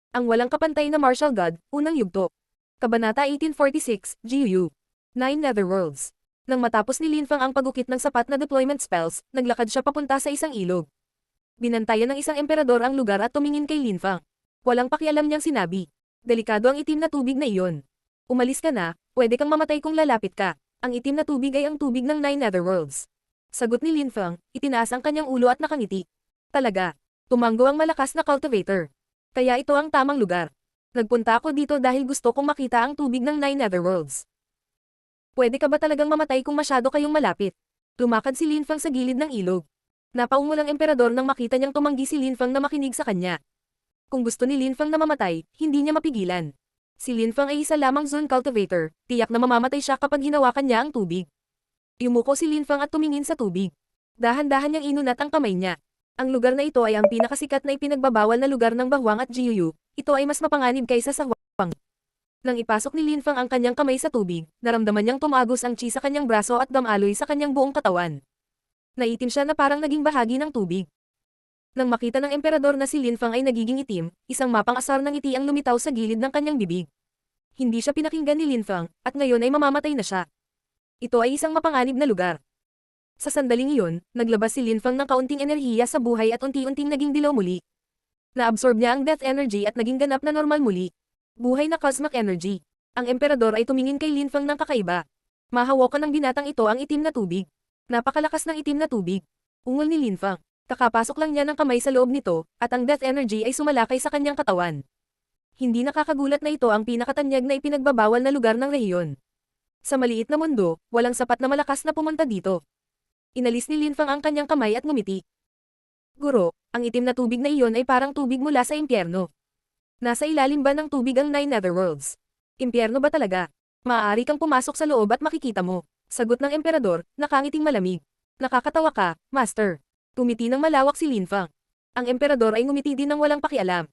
Ang walang kapantay na martial god, unang yugto. Kabanata 1846, GUU. 9 Netherworlds. Nang matapos ni Linfang ang pagukit ng sapat na deployment spells, naglakad siya papunta sa isang ilog. Binantayan ng isang emperador ang lugar at tumingin kay Linfang. Walang pakialam niyang sinabi. Delikado ang itim na tubig na iyon. Umalis ka na, pwede kang mamatay kung lalapit ka. Ang itim na tubig ay ang tubig ng 9 Netherworlds. Sagot ni Linfang, itinaas ang kanyang ulo at nakangiti. Talaga. Tumanggo ang malakas na cultivator. Kaya ito ang tamang lugar. Nagpunta ako dito dahil gusto kong makita ang tubig ng 9 Netherworlds. Pwede ka ba talagang mamatay kung masyado kayong malapit? Lumakad si Linfang sa gilid ng ilog. Napaungol ang emperador nang makita niyang tumanggi si Linfang na makinig sa kanya. Kung gusto ni Linfang na mamatay, hindi niya mapigilan. Si Linfang ay isa lamang zone cultivator, tiyak na mamamatay siya kapag hinawakan niya ang tubig. Yumuko si Linfang at tumingin sa tubig. Dahan-dahan niyang inunat ang kamay niya. Ang lugar na ito ay ang pinakasikat na ipinagbabawal na lugar ng Bahwang at GUU, ito ay mas mapanganib kaysa sa Huang. Nang ipasok ni Linfang ang kanyang kamay sa tubig, naramdaman niyang tumagos ang chi sa kanyang braso at damaloy sa kanyang buong katawan. Naitim siya na parang naging bahagi ng tubig. Nang makita ng emperador na si Linfang ay nagiging itim, isang mapang asar ng ngiti ang lumitaw sa gilid ng kanyang bibig. Hindi siya pinakinggan ni Linfang, at ngayon ay mamamatay na siya. Ito ay isang mapanganib na lugar. Sa sandaling iyon, naglabas si Linfang ng kaunting enerhiya sa buhay at unti-unting naging dilaw muli. Naabsorb niya ang death energy at naging ganap na normal muli. Buhay na cosmic energy. Ang emperador ay tumingin kay Linfang ng kakaiba. Mahawakan ng binatang ito ang itim na tubig. Napakalakas ng itim na tubig. Ungol ni Linfang. Kakapasok lang niya ng kamay sa loob nito, at ang death energy ay sumalakay sa kanyang katawan. Hindi nakakagulat na ito ang pinakatanyag na ipinagbabawal na lugar ng rehiyon. Sa maliit na mundo, walang sapat na malakas na pumunta dito. Inalis ni Linfang ang kanyang kamay at ngumiti. Guro, ang itim na tubig na iyon ay parang tubig mula sa impyerno. Nasa ilalim ba ng tubig ang 9 Netherworlds? Impyerno ba talaga? Maaari kang pumasok sa loob at makikita mo. Sagot ng emperador, nakangiting malamig. Nakakatawa ka, master. Tumiti ng malawak si Linfang. Ang emperador ay ngumiti din ng walang pakialam.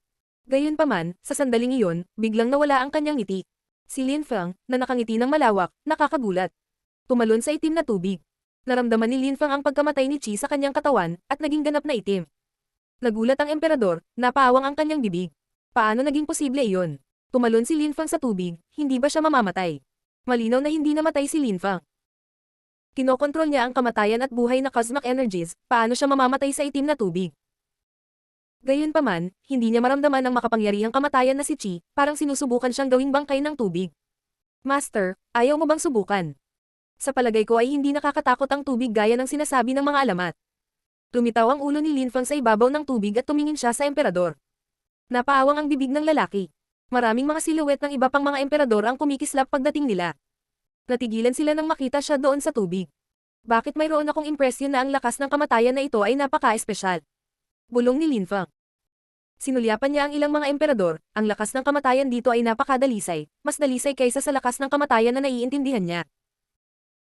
Gayunpaman, sa sandaling iyon, biglang nawala ang kanyang ngiti. Si Linfang, na nakangiti ng malawak, nakakagulat. Tumalon sa itim na tubig. Naramdaman ni Linfang ang pagkamatay ni Chi sa kanyang katawan, at naging ganap na itim. Nagulat ang emperador, napaawang ang kanyang bibig. Paano naging posible iyon? Tumalon si Linfang sa tubig, hindi ba siya mamamatay? Malinaw na hindi namatay si Linfang. Kinokontrol niya ang kamatayan at buhay na cosmic energies, paano siya mamamatay sa itim na tubig? Gayunpaman, hindi niya maramdaman ang makapangyarihang kamatayan na si Chi, parang sinusubukan siyang gawing bangkay ng tubig. Master, ayaw mo bang subukan? Sa palagay ko ay hindi nakakatakot ang tubig gaya ng sinasabi ng mga alamat. Tumitaw ang ulo ni Linfang sa ibabaw ng tubig at tumingin siya sa emperador. Napaawang ang bibig ng lalaki. Maraming mga siluwet ng iba pang mga emperador ang kumikislap pagdating nila. Natigilan sila nang makita siya doon sa tubig. Bakit mayroon akong impresyon na ang lakas ng kamatayan na ito ay napaka-espesyal? Bulong ni Linfang. Sinulyapan niya ang ilang mga emperador, ang lakas ng kamatayan dito ay napakadalisay, mas dalisay kaysa sa lakas ng kamatayan na naiintindihan niya.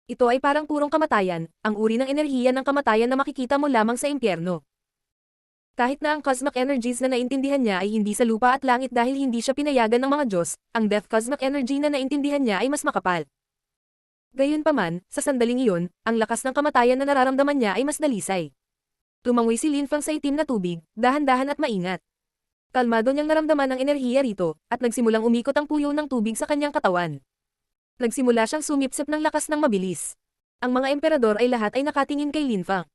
Ito ay parang purong kamatayan, ang uri ng enerhiya ng kamatayan na makikita mo lamang sa impyerno. Kahit na ang cosmic energies na naintindihan niya ay hindi sa lupa at langit dahil hindi siya pinayagan ng mga Diyos, ang death cosmic energy na naintindihan niya ay mas makapal. Gayunpaman, sa sandaling iyon, ang lakas ng kamatayan na nararamdaman niya ay mas dalisay. Tumangoy si Linfang sa itim na tubig, dahan-dahan at maingat. Kalmado niyang naramdaman ang enerhiya rito, at nagsimulang umikot ang puyo ng tubig sa kanyang katawan. Nagsimula siyang sumipsip ng lakas ng mabilis. Ang mga emperador ay lahat ay nakatingin kay Linfang.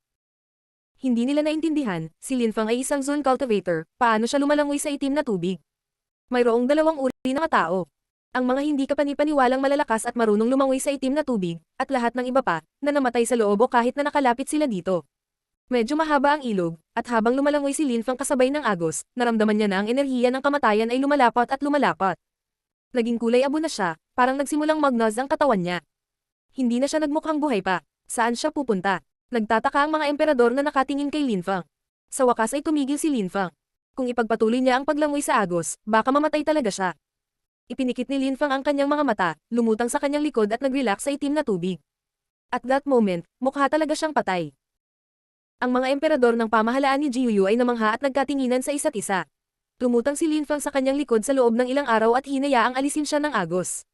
Hindi nila naintindihan, si Linfang ay isang zone cultivator, paano siya lumalangoy sa itim na tubig. Mayroong dalawang uri ng tao. Ang mga hindi kapanipaniwalang malalakas at marunong lumangoy sa itim na tubig, at lahat ng iba pa, na namatay sa loob o kahit na nakalapit sila dito. Medyo mahaba ang ilog, at habang lumalangoy si Linfang kasabay ng agos, naramdaman niya na ang enerhiya ng kamatayan ay lumalapat at lumalapat. Naging kulay abo na siya, parang nagsimulang magnaz ang katawan niya. Hindi na siya nagmukhang buhay pa. Saan siya pupunta? Nagtataka ang mga emperador na nakatingin kay Linfang. Sa wakas ay tumigil si Linfang. Kung ipagpatuloy niya ang paglangoy sa agos, baka mamatay talaga siya. Ipinikit ni Linfang ang kanyang mga mata, lumutang sa kanyang likod at nag-relax sa itim na tubig. At that moment, mukha talaga siyang patay. Ang mga emperador ng pamahalaan ni GUU ay namangha at nagkatinginan sa isa't isa. Tumutang si Linfang sa kanyang likod sa loob ng ilang araw at hinayaang alisin siya ng agos.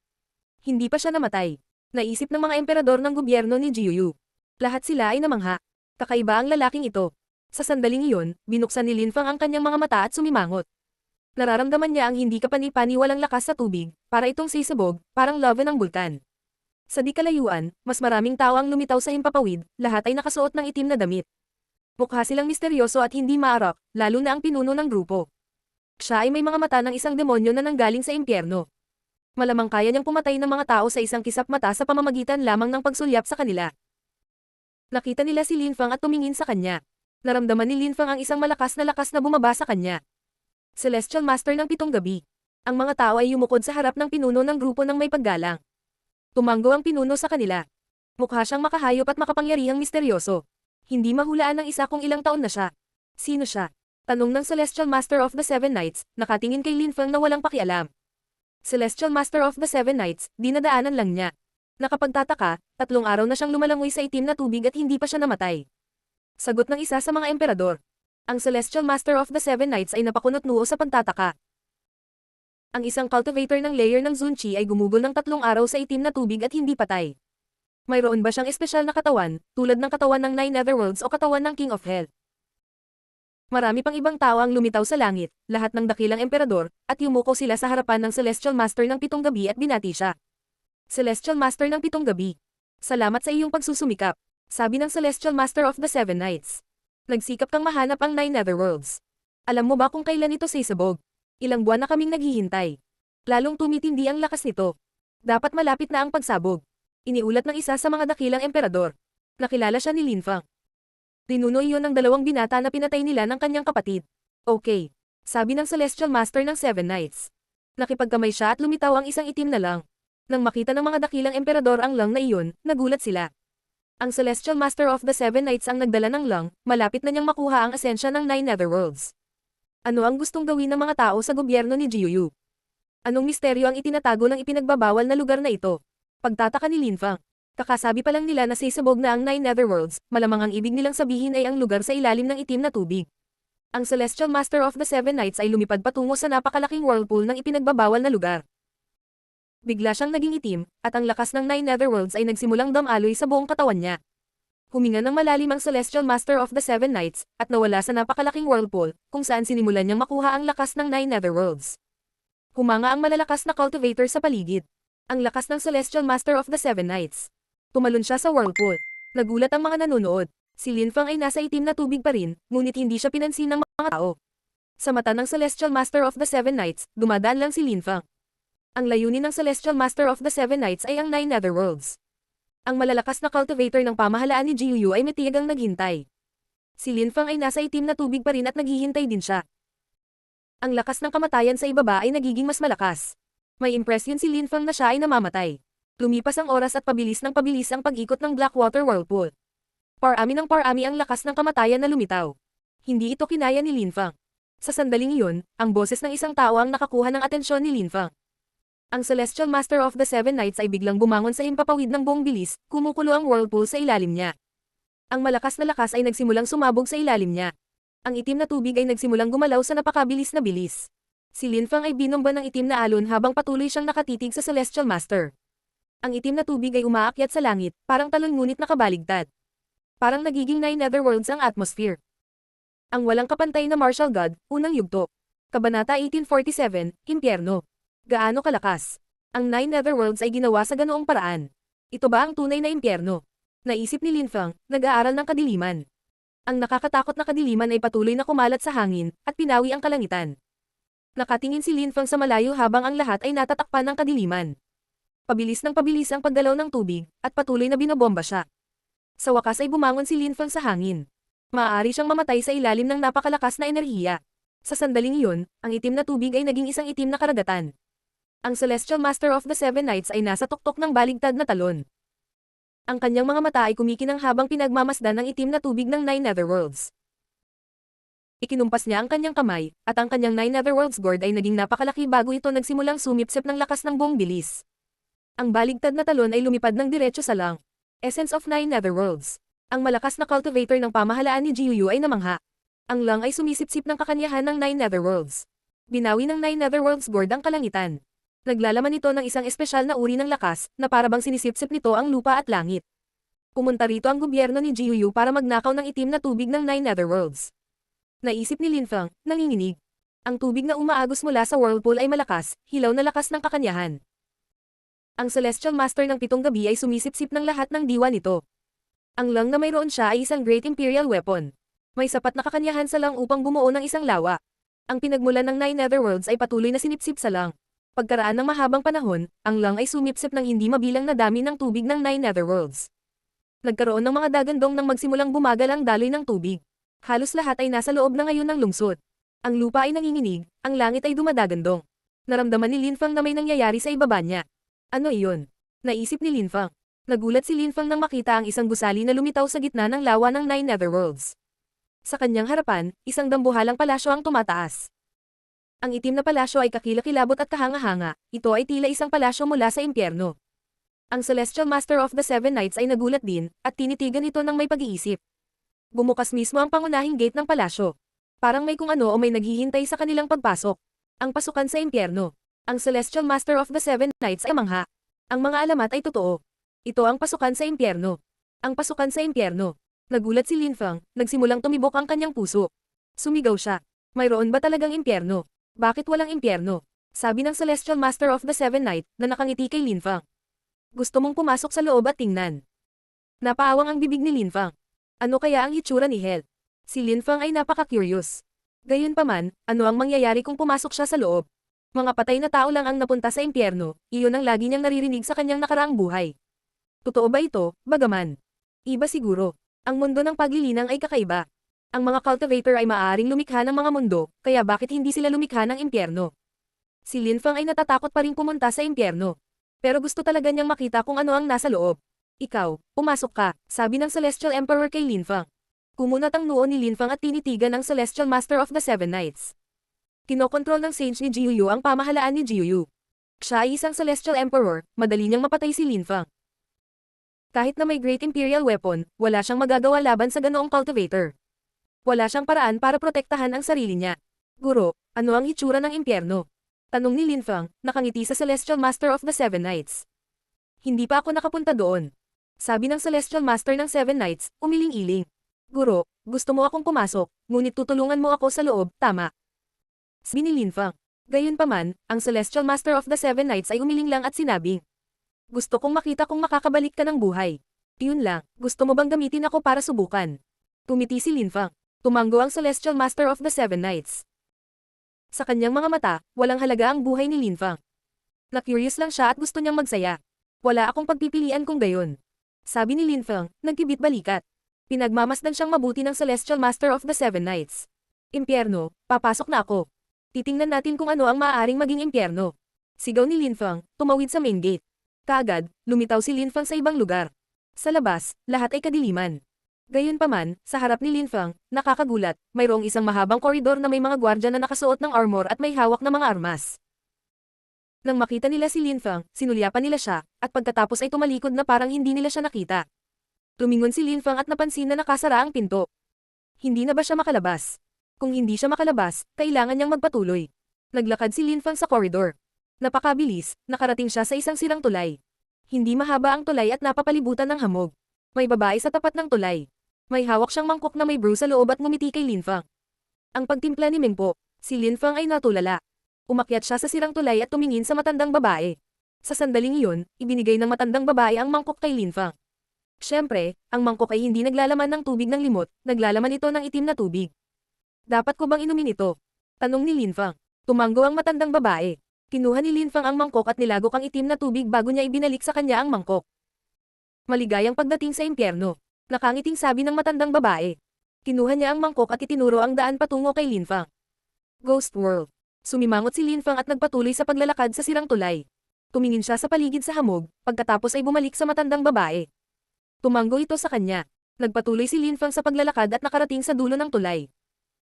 Hindi pa siya namatay. Naisip ng mga emperador ng gobyerno ni GUU. Lahat sila ay namangha. Kakaiba ang lalaking ito. Sa sandaling iyon, binuksan ni Linfang ang kanyang mga mata at sumimangot. Nararamdaman niya ang hindi kapani-paniwalang lakas sa tubig, para itong sisabog, parang lava ng bulkan. Sa di kalayuan, mas maraming tao ang lumitaw sa himpapawid, lahat ay nakasuot ng itim na damit. Mukha silang misteryoso at hindi maarak, lalo na ang pinuno ng grupo. Siya ay may mga mata ng isang demonyo na nanggaling sa impyerno. Malamang kaya niyang pumatay ng mga tao sa isang kisap mata sa pamamagitan lamang ng pagsulyap sa kanila. Nakita nila si Linfang at tumingin sa kanya. Naramdaman ni Linfang ang isang malakas na bumaba sa kanya. Celestial Master ng Pitong Gabi. Ang mga tao ay yumukod sa harap ng pinuno ng grupo ng may paggalang. Tumanggo ang pinuno sa kanila. Mukha siyang makahayop at makapangyarihang misteryoso. Hindi mahulaan ng isa kung ilang taon na siya. Sino siya? Tanong ng Celestial Master of the Seven Knights, nakatingin kay Linfang na walang pakialam. Celestial Master of the Seven Knights, dinadaanan lang niya. Nakapagtataka, 3 araw na siyang lumalangoy sa itim na tubig at hindi pa siya namatay. Sagot ng isa sa mga emperador. Ang Celestial Master of the Seven Knights ay napakunot-noo sa pagtataka. Ang isang cultivator ng layer ng Zunchi ay gumugol ng 3 araw sa itim na tubig at hindi patay. Mayroon ba siyang espesyal na katawan, tulad ng katawan ng Nine Netherworlds o katawan ng King of Hell? Marami pang ibang tao ang lumitaw sa langit, lahat ng dakilang emperador, at yumuko sila sa harapan ng Celestial Master ng Pitong Gabi at binati siya. Celestial Master ng Pitong Gabi. Salamat sa iyong pagsusumikap, sabi ng Celestial Master of the Seven Knights. Nagsikap kang mahanap ang Nine Netherworlds. Alam mo ba kung kailan ito sisabog? Ilang buwan na kaming naghihintay. Lalong tumitindi ang lakas nito. Dapat malapit na ang pagsabog. Iniulat ng isa sa mga dakilang emperador. Nakilala siya ni Linfang. Dinuno iyon ng 2 binata na pinatay nila ng kanyang kapatid. Okay, sabi ng Celestial Master ng Seven Knights. Nakipagkamay siya at lumitaw ang isang itim na lang. Nang makita ng mga dakilang emperador ang lang na iyon, nagulat sila. Ang Celestial Master of the Seven Knights ang nagdala ng lang, malapit na niyang makuha ang asensya ng Nine Netherworlds. Ano ang gustong gawin ng mga tao sa gobyerno ni Jiuyu? Anong misteryo ang itinatago ng ipinagbabawal na lugar na ito? Pagtataka ni Linfang. Kakasabi pa lang nila na sisabog na ang Nine Netherworlds, malamang ang ibig nilang sabihin ay ang lugar sa ilalim ng itim na tubig. Ang Celestial Master of the Seven Knights ay lumipad patungo sa napakalaking whirlpool ng ipinagbabawal na lugar. Bigla siyang naging itim, at ang lakas ng Nine Netherworlds ay nagsimulang damaloy sa buong katawan niya. Huminga ng malalim ang Celestial Master of the Seven Knights, at nawala sa napakalaking whirlpool, kung saan sinimulan niyang makuha ang lakas ng Nine Netherworlds. Humanga ang malalakas na cultivator sa paligid. Ang lakas ng Celestial Master of the Seven Knights. Tumalon siya sa whirlpool. Nagulat ang mga nanonood. Si Linfang ay nasa itim na tubig pa rin, ngunit hindi siya pinansin ng mga tao. Sa mata ng Celestial Master of the Seven Knights, dumadaan lang si Linfang. Ang layunin ng Celestial Master of the Seven Knights ay ang Nine Netherworlds. Ang malalakas na cultivator ng pamahalaan ni Jiuyu ay matiyagang naghintay. Si Linfang ay nasa itim na tubig pa rin at naghihintay din siya. Ang lakas ng kamatayan sa ibaba ay nagiging mas malakas. May impresyon si Linfang na siya ay namamatay. Lumipas ang oras at pabilis ng pabilis ang pag-ikot ng Blackwater Whirlpool. Parami ng parami ang lakas ng kamatayan na lumitaw. Hindi ito kinaya ni Linfang. Sa sandaling iyon, ang boses ng isang tao ang nakakuha ng atensyon ni Linfang. Ang Celestial Master of the Seven Knights ay biglang bumangon sa himpapawid ng buong bilis, kumukulo ang whirlpool sa ilalim niya. Ang malakas na lakas ay nagsimulang sumabog sa ilalim niya. Ang itim na tubig ay nagsimulang gumalaw sa napakabilis na bilis. Si Linfang ay binomba ng itim na alon habang patuloy siyang nakatitig sa Celestial Master. Ang itim na tubig ay umaakyat sa langit, parang talon ngunit nakabaligtad. Parang nagiging Nine Netherworlds ang atmosphere. Ang walang kapantay na martial god, unang yugto. Kabanata 1847, Impyerno. Gaano kalakas? Ang Nine Netherworlds ay ginawa sa ganoong paraan. Ito ba ang tunay na impyerno? Naisip ni Linfang, nag-aaral ng kadiliman. Ang nakakatakot na kadiliman ay patuloy na kumalat sa hangin, at pinawi ang kalangitan. Nakatingin si Linfang sa malayo habang ang lahat ay natatakpan ng kadiliman. Pabilis ng pabilis ang paggalaw ng tubig, at patuloy na binobomba siya. Sa wakas ay bumangon si Linfang sa hangin. Maaari siyang mamatay sa ilalim ng napakalakas na enerhiya. Sa sandaling iyon, ang itim na tubig ay naging isang itim na karagatan. Ang Celestial Master of the Seven Knights ay nasa tuktok ng baligtad na talon. Ang kanyang mga mata ay kumikinang habang pinagmamasdan ng itim na tubig ng Nine Netherworlds. Ikinumpas niya ang kanyang kamay, at ang kanyang Nine Netherworlds gourd ay naging napakalaki bago ito nagsimulang sumipsip ng lakas ng buong bilis. Ang baligtad na talon ay lumipad ng diretso sa lang. Essence of Nine Netherworlds. Ang malakas na cultivator ng pamahalaan ni Jiuyu ay namangha. Ang lang ay sumisipsip ng kakanyahan ng Nine Netherworlds. Binawi ng Nine Netherworlds gourd ang kalangitan. Naglalaman ito ng isang espesyal na uri ng lakas, na parabang sinisipsip nito ang lupa at langit. Pumunta rito ang gobyerno ni Jiuyu para magnakaw ng itim na tubig ng Nine Netherworlds. Naisip ni Linfang, nanginginig. Ang tubig na umaagos mula sa whirlpool ay malakas, hilaw na lakas ng kakanyahan. Ang Celestial Master ng Pitong Gabi ay sumisipsip ng lahat ng diwa nito. Ang lang na mayroon siya ay isang Great Imperial Weapon. May sapat na kakanyahan sa lang upang bumuo ng isang lawa. Ang pinagmulan ng 9 Netherworlds ay patuloy na sinipsip sa lang. Pagkaraan ng mahabang panahon, ang lang ay sumipsip ng hindi mabilang na dami ng tubig ng 9 Netherworlds. Nagkaroon ng mga dagandong nang magsimulang bumagal ang daloy ng tubig. Halos lahat ay nasa loob na ngayon ng lungsod. Ang lupa ay nanginginig, ang langit ay dumadagandong. Naramdaman ni Linfang na may nangyayari sa ibaba niya. Ano iyon? Naisip ni Linfang. Nagulat si Linfang nang makita ang isang gusali na lumitaw sa gitna ng lawa ng 9 Netherworlds. Sa kanyang harapan, isang dambuhalang palasyo ang tumataas. Ang itim na palasyo ay kakilakilabot at kahanga-hanga, ito ay tila isang palasyo mula sa impyerno. Ang Celestial Master of the Seven Knights ay nagulat din, at tinitigan ito ng may pag-iisip. Bumukas mismo ang pangunahing gate ng palasyo. Parang may kung ano o may naghihintay sa kanilang pagpasok. Ang pasukan sa impyerno. Ang Celestial Master of the Seven Knights ay mangha. Ang mga alamat ay totoo. Ito ang pasukan sa impyerno. Ang pasukan sa impyerno. Nagulat si Linfang, nagsimulang tumibok ang kanyang puso. Sumigaw siya. Mayroon ba talagang impyerno? Bakit walang impyerno? Sabi ng Celestial Master of the Seven Knights na nakangiti kay Linfang. Gusto mong pumasok sa loob at tingnan. Napaawang ang bibig ni Linfang. Ano kaya ang hitsura ni Hell? Si Linfang ay napaka-curious. Gayunpaman, ano ang mangyayari kung pumasok siya sa loob? Mga patay na tao lang ang napunta sa impyerno, iyon ang lagi niyang naririnig sa kanyang nakaraang buhay. Totoo ba ito, bagaman? Iba siguro. Ang mundo ng paglilinang ay kakaiba. Ang mga cultivator ay maaaring lumikha ng mga mundo, kaya bakit hindi sila lumikha ng impyerno? Si Linfang ay natatakot pa ring pumunta sa impyerno. Pero gusto talaga niyang makita kung ano ang nasa loob. Ikaw, pumasok ka, sabi ng Celestial Emperor kay Linfang. Kumunat ang noo ni Linfang at tinitigan ang Celestial Master of the Seven Knights. Kinokontrol ng Sage ni Jiuyu ang pamahalaan ni Jiuyu. Siya ay isang Celestial Emperor, madali niyang mapatay si Linfang. Kahit na may Great Imperial Weapon, wala siyang magagawa laban sa ganoong cultivator. Wala siyang paraan para protektahan ang sarili niya. Guro, ano ang hitsura ng impyerno? Tanong ni Linfang, nakangiti sa Celestial Master of the Seven Knights. Hindi pa ako nakapunta doon. Sabi ng Celestial Master ng Seven Knights, umiling-iling. Guro, gusto mo akong pumasok, ngunit tutulungan mo ako sa loob, tama? Sabi ni Linfang. Gayunpaman, ang Celestial Master of the Seven Knights ay umiling lang at sinabing, gusto kong makita kung makakabalik ka ng buhay. Iyon lang, gusto mo bang gamitin ako para subukan? Tumiti si Linfang. Tumango ang Celestial Master of the Seven Knights. Sa kanyang mga mata, walang halaga ang buhay ni Linfang. Na-curious lang siya at gusto niyang magsaya. Wala akong pagpipilian kung gayon. Sabi ni Linfang, nagkibit balikat. Pinagmamasdan siyang mabuti ng Celestial Master of the Seven Knights. Impyerno, papasok na ako. Titingnan natin kung ano ang maaaring maging impyerno. Sigaw ni Linfang, tumawid sa main gate. Kaagad, lumitaw si Linfang sa ibang lugar. Sa labas, lahat ay kadiliman. Gayunpaman, sa harap ni Linfang, nakakagulat, mayroong isang mahabang koridor na may mga gwardya na nakasuot ng armor at may hawak na mga armas. Nang makita nila si Linfang, sinulyapan nila siya, at pagkatapos ay tumalikod na parang hindi nila siya nakita. Tumingon si Linfang at napansin na nakasara ang pinto. Hindi na ba siya makalabas? Kung hindi siya makalabas, kailangan niyang magpatuloy. Naglakad si Linfang sa koridor. Napakabilis, nakarating siya sa isang sirang tulay. Hindi mahaba ang tulay at napapalibutan ng hamog. May babae sa tapat ng tulay. May hawak siyang mangkok na may brew sa loob at ngumiti kay Linfang. Ang pagtimpla ni Mingpo, si Linfang ay natulala. Umakyat siya sa sirang tulay at tumingin sa matandang babae. Sa sandaling iyon, ibinigay ng matandang babae ang mangkok kay Linfang. Siyempre, ang mangkok ay hindi naglalaman ng tubig ng limot, naglalaman ito ng itim na tubig. Dapat ko bang inumin ito? Tanong ni Linfang. Tumango ang matandang babae. Kinuha ni Linfang ang mangkok at nilagok ang itim na tubig bago niya ibinalik sa kanya ang mangkok. Maligayang pagdating sa impyerno. Nakangiting sabi ng matandang babae. Kinuha niya ang mangkok at itinuro ang daan patungo kay Linfang. Ghost World. Sumimangot si Linfang at nagpatuloy sa paglalakad sa sirang tulay. Tumingin siya sa paligid sa hamog, pagkatapos ay bumalik sa matandang babae. Tumango ito sa kanya. Nagpatuloy si Linfang sa paglalakad at nakarating sa dulo ng tulay.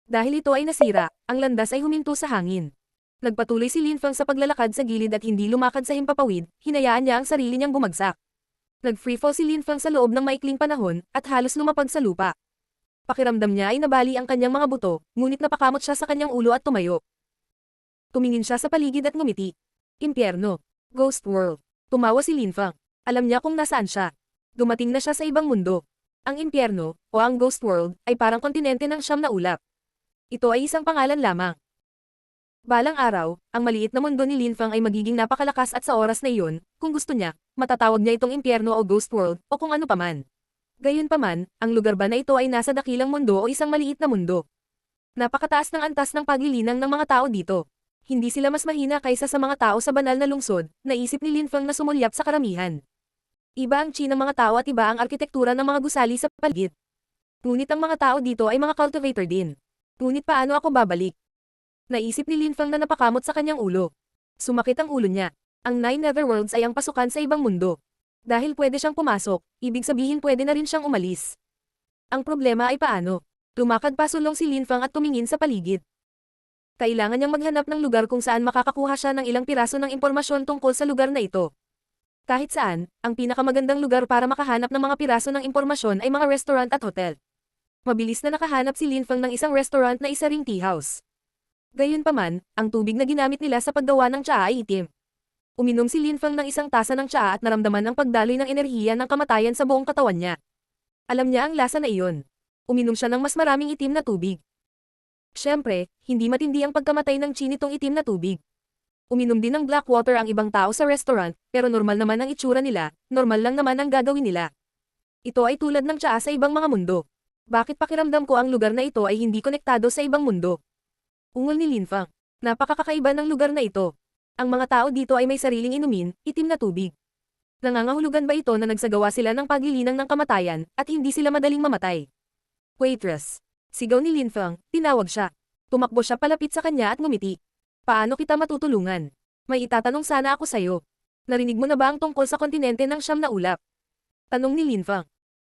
Dahil ito ay nasira, ang landas ay huminto sa hangin. Nagpatuloy si Linfang sa paglalakad sa gilid at hindi lumakad sa himpapawid, hinayaan niya ang sarili niyang bumagsak. Nag-freefall si Linfang sa loob ng maikling panahon at halos lumapag sa lupa. Pakiramdam niya ay nabali ang kanyang mga buto, ngunit napakamot siya sa kanyang ulo at tumayo. Tumingin siya sa paligid at ngumiti. Impyerno. Ghost World. Tumawa si Linfang. Alam niya kung nasaan siya. Dumating na siya sa ibang mundo. Ang impyerno, o ang Ghost World, ay parang kontinente ng siyam na ulap. Ito ay isang pangalan lamang. Balang araw, ang maliit na mundo ni Linfang ay magiging napakalakas at sa oras na iyon, kung gusto niya, matatawag niya itong impyerno o ghost world, o kung ano paman. Gayunpaman, ang lugar ba na ito ay nasa dakilang mundo o isang maliit na mundo? Napakataas ng antas ng paglilinang ng mga tao dito. Hindi sila mas mahina kaysa sa mga tao sa banal na lungsod, naisip ni Linfang na sumulyap sa karamihan. Iba ang chi ng mga tao at iba ang arkitektura ng mga gusali sa paligid. Ngunit ang mga tao dito ay mga cultivator din. Ngunit paano ako babalik? Naisip ni Linfang na napakamot sa kanyang ulo. Sumakit ang ulo niya. Ang Nine Netherworlds ay ang pasukan sa ibang mundo. Dahil pwede siyang pumasok, ibig sabihin pwede na rin siyang umalis. Ang problema ay paano? Lumakad pasulong si Linfang at tumingin sa paligid. Kailangan niyang maghanap ng lugar kung saan makakakuha siya ng ilang piraso ng impormasyon tungkol sa lugar na ito. Kahit saan, ang pinakamagandang lugar para makahanap ng mga piraso ng impormasyon ay mga restaurant at hotel. Mabilis na nakahanap si Linfang ng isang restaurant na isa ring tea house. Gayunpaman, ang tubig na ginamit nila sa paggawa ng tsaa ay itim. Uminom si Linfang ng isang tasa ng tsaa at naramdaman ang pagdaloy ng enerhiya ng kamatayan sa buong katawan niya. Alam niya ang lasa na iyon. Uminom siya ng mas maraming itim na tubig. Siyempre, hindi matindi ang pagkamatay ng chi nitong itim na tubig. Uminom din ng black water ang ibang tao sa restaurant, pero normal naman ang itsura nila, normal lang naman ang gagawin nila. Ito ay tulad ng tsaa sa ibang mga mundo. Bakit pakiramdam ko ang lugar na ito ay hindi konektado sa ibang mundo? Ungol ni Linfang. Napakakakaiba ng lugar na ito. Ang mga tao dito ay may sariling inumin, itim na tubig. Nangangahulugan ba ito na nagsagawa sila ng paglilinang ng kamatayan, at hindi sila madaling mamatay? Waitress. Sigaw ni Linfang, tinawag siya. Tumakbo siya palapit sa kanya at ngumiti. Paano kita matutulungan? May itatanong sana ako sa'yo. Narinig mo na ba ang tungkol sa kontinente ng siyam na ulap? Tanong ni Linfang.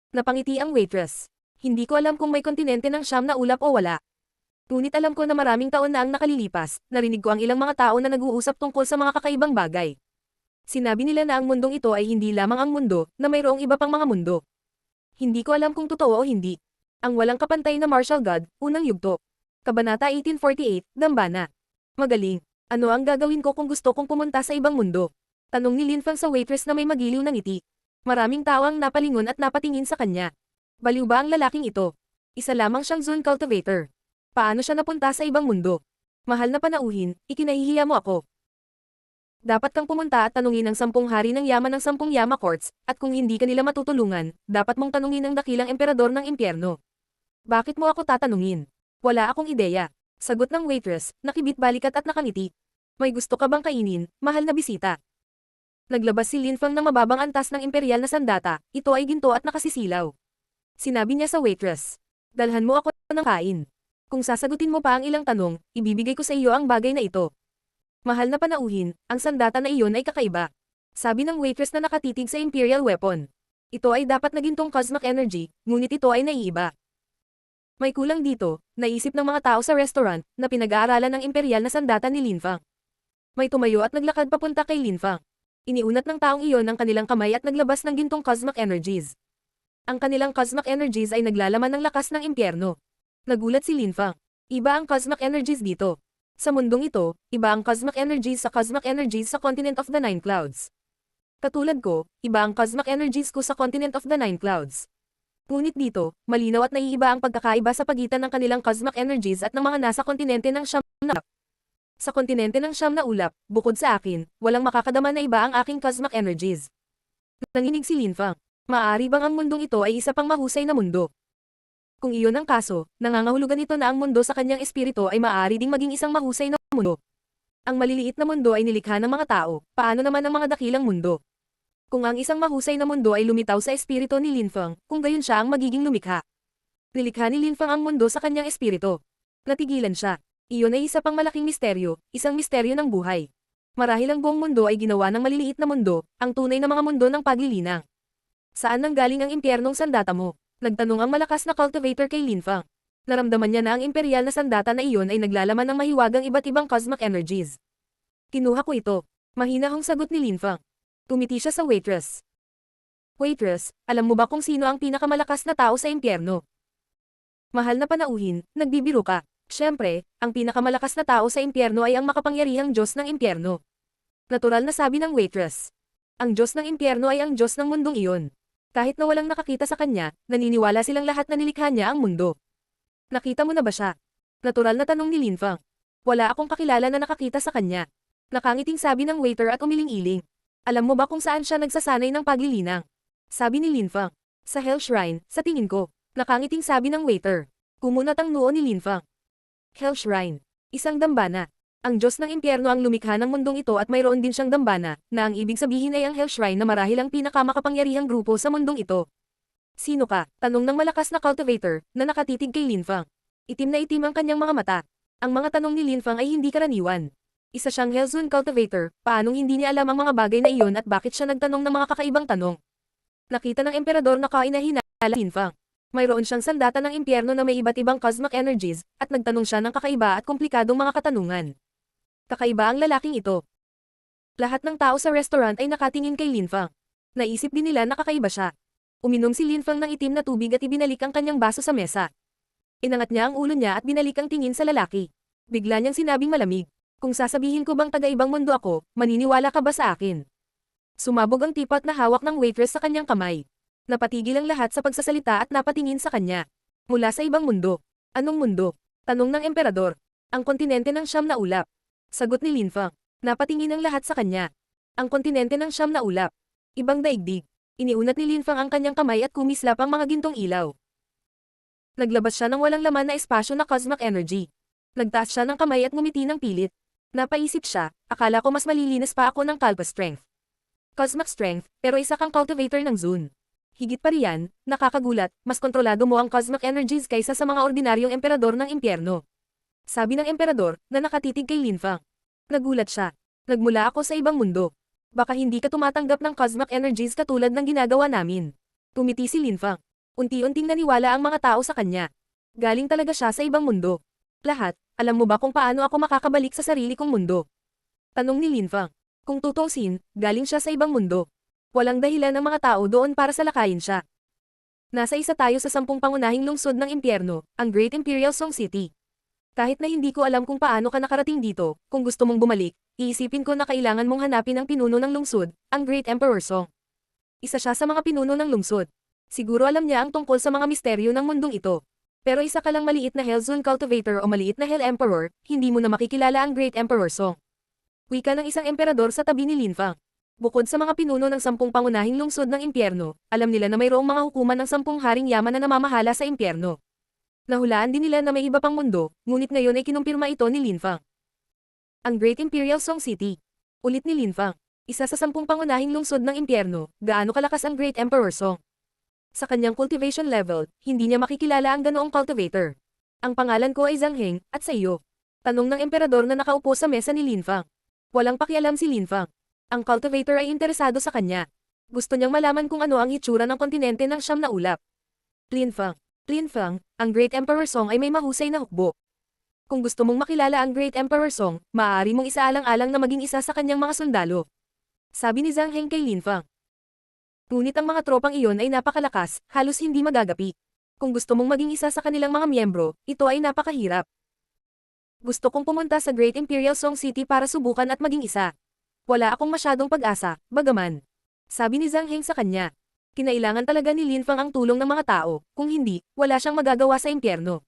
Napangiti ang waitress. Hindi ko alam kung may kontinente ng siyam na ulap o wala. Ngunit alam ko na maraming taon na ang nakalilipas, narinig ko ang ilang mga tao na nag-uusap tungkol sa mga kakaibang bagay. Sinabi nila na ang mundong ito ay hindi lamang ang mundo, na mayroong iba pang mga mundo. Hindi ko alam kung totoo o hindi. Ang walang kapantay na martial god, unang yugto. Kabanata 1848, Dambana. Magaling. Ano ang gagawin ko kung gusto kong pumunta sa ibang mundo? Tanong ni Linfang sa waitress na may magiliw ng ngiti. Maraming tao ang napalingon at napatingin sa kanya. Baliw ba ang lalaking ito? Isa lamang siyang Zone cultivator. Paano siya napunta sa ibang mundo? Mahal na panauhin, ikinahihiya mo ako. Dapat kang pumunta at tanungin ang 10 hari ng yaman ng 10 Yama Courts, at kung hindi ka nila matutulungan, dapat mong tanungin ang dakilang emperador ng impyerno. Bakit mo ako tatanungin? Wala akong ideya. Sagot ng waitress, nakibit balikat at nakangiti. May gusto ka bang kainin, mahal na bisita? Naglabas si Linfang ng mababang antas ng imperial na sandata, ito ay ginto at nakasisilaw. Sinabi niya sa waitress, dalhan mo ako ng kain. Kung sasagutin mo pa ang ilang tanong, ibibigay ko sa iyo ang bagay na ito. Mahal na panauhin, ang sandata na iyon ay kakaiba. Sabi ng waitress na nakatitig sa imperial weapon. Ito ay dapat na gintong cosmic energy, ngunit ito ay naiiba. May kulang dito, naisip ng mga tao sa restaurant, na pinag-aaralan ng imperial na sandata ni Linfang. May tumayo at naglakad papunta kay Linfang. Iniunat ng taong iyon ang kanilang kamay at naglabas ng gintong cosmic energies. Ang kanilang cosmic energies ay naglalaman ng lakas ng impyerno. Nagulat si Linfang. Iba ang cosmic energies dito. Sa mundong ito, iba ang cosmic energies sa continent of the Nine Clouds. Katulad ko, iba ang cosmic energies ko sa continent of the Nine Clouds. Ngunit dito, malinaw at naiiba ang pagkakaiba sa pagitan ng kanilang cosmic energies at ng mga nasa kontinente ng siyam na ulap. Sa kontinente ng siyam na ulap, bukod sa akin, walang makakadama na iba ang aking cosmic energies. Nanginig si Linfang. Maaari bang ang mundong ito ay isa pang mahusay na mundo? Kung iyon ang kaso, nangangahulugan ito na ang mundo sa kanyang espiritu ay maaari ding maging isang mahusay na mundo. Ang maliliit na mundo ay nilikha ng mga tao, paano naman ang mga dakilang mundo? Kung ang isang mahusay na mundo ay lumitaw sa espiritu ni Linfang, kung gayon siya ang magiging lumikha. Nilikha ni Linfang ang mundo sa kanyang espiritu. Natigilan siya. Iyon ay isa pang malaking misteryo, isang misteryo ng buhay. Marahil ang buong mundo ay ginawa ng maliliit na mundo, ang tunay na mga mundo ng paglilinang. Saan nanggaling ang impyernong sandata mo? Nagtanong ang malakas na cultivator kay Linfang. Naramdaman niya na ang imperial na sandata na iyon ay naglalaman ng mahiwagang iba't ibang cosmic energies. Kinuha ko ito. Mahinahong sagot ni Linfang. Tumiti siya sa waitress. Waitress, alam mo ba kung sino ang pinakamalakas na tao sa impyerno? Mahal na panauhin, nagbibiro ka. Siyempre, ang pinakamalakas na tao sa impyerno ay ang makapangyarihang Diyos ng impyerno. Natural na sabi ng waitress. Ang Diyos ng impyerno ay ang Diyos ng mundong iyon. Kahit na walang nakakita sa kanya, naniniwala silang lahat na nilikha niya ang mundo. Nakita mo na ba siya? Natural na tanong ni Linfang. Wala akong kakilala na nakakita sa kanya. Nakangiting sabi ng waiter at umiling-iling. Alam mo ba kung saan siya nagsasanay ng paglilinang? Sabi ni Linfang. Sa Hell Shrine, sa tingin ko. Nakangiting sabi ng waiter. Kumunat ang noo ni Linfang. Hell Shrine. Isang dambana. Ang Diyos ng impyerno ang lumikha ng mundong ito at mayroon din siyang dambana, na ang ibig sabihin ay ang Hell Shrine na marahil ang pinakamakapangyarihang grupo sa mundong ito. Sino ka? Tanong ng malakas na cultivator, na nakatitig kay Linfang. Itim na itim ang kanyang mga mata. Ang mga tanong ni Linfang ay hindi karaniwan. Isa siyang Hellzone cultivator, paanong hindi niya alam ang mga bagay na iyon at bakit siya nagtanong ng mga kakaibang tanong. Nakita ng emperador na kainahinala Linfang. Mayroon siyang sandata ng impyerno na may iba't ibang cosmic energies, at nagtanong siya ng kakaiba at komplikadong mga katanungan. Kakaiba ang lalaking ito. Lahat ng tao sa restaurant ay nakatingin kay Linfang. Naisip din nila na kakaiba siya. Uminom si Linfang ng itim na tubig at ibinalik ang kanyang baso sa mesa. Inangat niya ang ulo niya at binalik ang tingin sa lalaki. Bigla niyang sinabing malamig. Kung sasabihin ko bang taga-ibang mundo ako, maniniwala ka ba sa akin? Sumabog ang teapot na hawak ng waitress sa kanyang kamay. Napatigil ang lahat sa pagsasalita at napatingin sa kanya. Mula sa ibang mundo. Anong mundo? Tanong ng emperador. Ang kontinente ng siyam na ulap. Sagot ni Linfang. Napatingin ang lahat sa kanya. Ang kontinente ng siyam na ulap. Ibang daigdig. Iniunat ni Linfang ang kanyang kamay at kumislap ang mga gintong ilaw. Naglabas siya ng walang laman na espasyo na cosmic energy. Nagtaas siya ng kamay at ngumiti ng pilit. Napaisip siya, akala ko mas malilinis pa ako ng Kalpa Strength. Cosmic Strength, pero isa kang cultivator ng Zune. Higit pa riyan, nakakagulat, mas kontrolado mo ang cosmic energies kaysa sa mga ordinaryong emperador ng impyerno. Sabi ng emperador, na nakatitig kay Linfang. Nagulat siya. Nagmula ako sa ibang mundo. Baka hindi ka tumatanggap ng cosmic energies katulad ng ginagawa namin. Tumiti si Linfang. Unti-unting naniwala ang mga tao sa kanya. Galing talaga siya sa ibang mundo. Lahat, alam mo ba kung paano ako makakabalik sa sarili kong mundo? Tanong ni Linfang. Kung tutusin, galing siya sa ibang mundo. Walang dahilan ng mga tao doon para salakayin siya. Nasa isa tayo sa 10 pangunahing lungsod ng impyerno, ang Great Imperial Song City. Kahit na hindi ko alam kung paano ka nakarating dito, kung gusto mong bumalik, iisipin ko na kailangan mong hanapin ang pinuno ng lungsod, ang Great Emperor Song. Isa siya sa mga pinuno ng lungsod. Siguro alam niya ang tungkol sa mga misteryo ng mundong ito. Pero isa ka lang maliit na Hellzone cultivator o maliit na Hell Emperor, hindi mo na makikilala ang Great Emperor Song. Wika ng isang emperador sa tabi ni Linfang. Bukod sa mga pinuno ng 10 pangunahing lungsod ng impyerno, alam nila na mayroong mga hukuman ng 10 haring yaman na namamahala sa impyerno. Nahulaan din nila na may iba pang mundo, ngunit ngayon ay kinumpirma ito ni Linfang. Ang Great Imperial Song City. Ulit ni Linfang. Isa sa 10 pangunahing lungsod ng impyerno, gaano kalakas ang Great Emperor Song. Sa kanyang cultivation level, hindi niya makikilala ang ganoong cultivator. Ang pangalan ko ay Zhang Heng, at sa iyo. Tanong ng emperador na nakaupo sa mesa ni Linfang. Walang pakialam si Linfang. Ang cultivator ay interesado sa kanya. Gusto niyang malaman kung ano ang itsura ng kontinente ng siyam na ulap. Linfang. Linfang, ang Great Emperor Song ay may mahusay na hukbo. Kung gusto mong makilala ang Great Emperor Song, maaari mong isaalang-alang na maging isa sa kanyang mga sundalo. Sabi ni Zhang Heng kay Linfang. Ngunit ang mga tropang iyon ay napakalakas, halos hindi magagapi. Kung gusto mong maging isa sa kanilang mga miyembro, ito ay napakahirap. Gusto kong pumunta sa Great Imperial Song City para subukan at maging isa. Wala akong masyadong pag-asa, bagaman. Sabi ni Zhang Heng sa kanya. Kinailangan talaga ni Linfang ang tulong ng mga tao, kung hindi, wala siyang magagawa sa impyerno.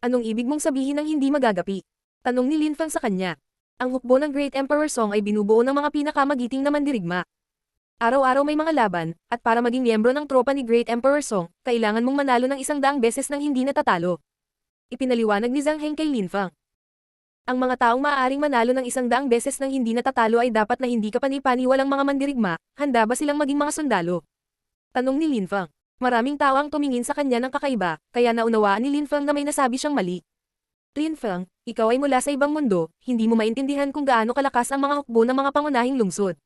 Anong ibig mong sabihin ng hindi magagapi? Tanong ni Linfang sa kanya. Ang hukbo ng Great Emperor Song ay binubuo ng mga pinakamagiting na mandirigma. Araw-araw may mga laban, at para maging miyembro ng tropa ni Great Emperor Song, kailangan mong manalo ng 100 beses nang hindi natatalo. Ipinaliwanag ni Zhang Heng kay Linfang. Ang mga taong maaaring manalo ng 100 beses nang hindi natatalo ay dapat na hindi kapani-paniwalang mga mandirigma, handa ba silang maging mga sundalo? Tanong ni Linfang. Maraming tao ang tumingin sa kanya ng kakaiba, kaya naunawaan ni Linfang na may nasabi siyang mali. Linfang, ikaw ay mula sa ibang mundo, hindi mo maintindihan kung gaano kalakas ang mga hukbo ng mga pangunahing lungsod.